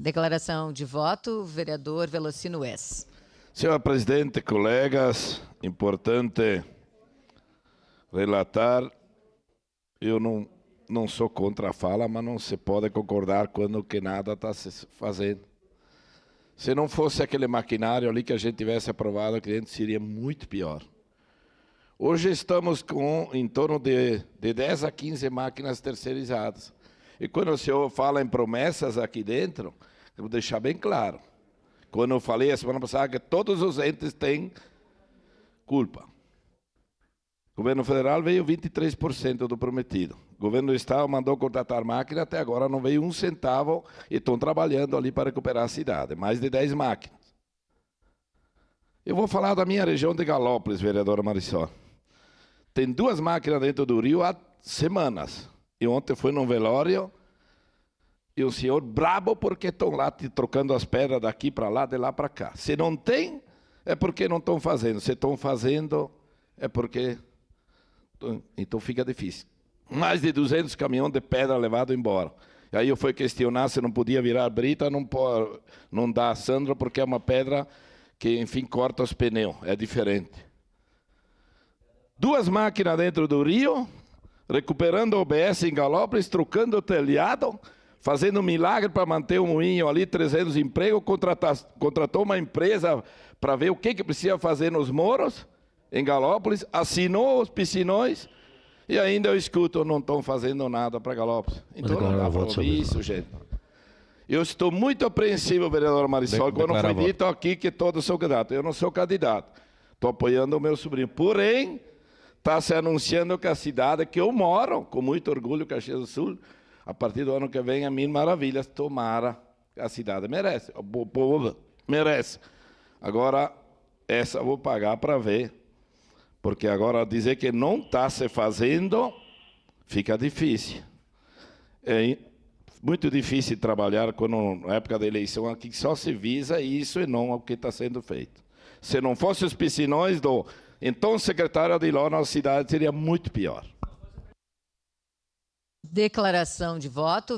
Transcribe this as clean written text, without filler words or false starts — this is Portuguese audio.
Declaração de voto, vereador Velocino Wes. Senhor presidente, colegas, importante relatar, eu não sou contra a fala, mas não se pode concordar quando que nada está se fazendo. Se não fosse aquele maquinário ali que a gente tivesse aprovado, que dentro seria muito pior. Hoje estamos com em torno de 10 a 15 máquinas terceirizadas. E quando o senhor fala em promessas aqui dentro, eu vou deixar bem claro. Quando eu falei a semana passada que todos os entes têm culpa. O governo federal veio 23% do prometido. O governo do estado mandou contratar máquina, até agora não veio um centavo e estão trabalhando ali para recuperar a cidade. Mais de 10 máquinas. Eu vou falar da minha região de Galópolis, vereadora Marisol. Tem 2 máquinas dentro do Rio há semanas. E ontem foi num velório e o senhor brabo porque estão lá trocando as pedras daqui para lá, de lá para cá. Se não tem, é porque não estão fazendo. Se estão fazendo, é porque... Então fica difícil. Mais de 200 caminhões de pedra levados embora. E aí eu fui questionar se não podia virar brita, não dá, Sandro, porque é uma pedra que, enfim, corta os pneus. É diferente. 2 máquinas dentro do Rio, recuperando o OBS em Galópolis, trocando o telhado, fazendo um milagre para manter o moinho ali, 300 empregos, contratou uma empresa para ver o que precisa fazer nos moros, em Galópolis, assinou os piscinões, e ainda eu escuto, não estão fazendo nada para Galópolis. Então não dá para ouvir isso, gente. Eu estou muito apreensivo, vereador Marisol, quando foi dito aqui que todos são candidatos. Eu não sou candidato, estou apoiando o meu sobrinho. Porém, está se anunciando que a cidade que eu moro, com muito orgulho, Caxias do Sul, a partir do ano que vem, a Mil Maravilhas, tomara, a cidade merece, o povo merece. Agora, essa eu vou pagar para ver, porque agora dizer que não está se fazendo, fica difícil. É muito difícil trabalhar quando, na época da eleição aqui, só se visa isso e não o que está sendo feito. Se não fosse os piscinões do então secretário de Iló, nossa cidade seria muito pior. Declaração de voto,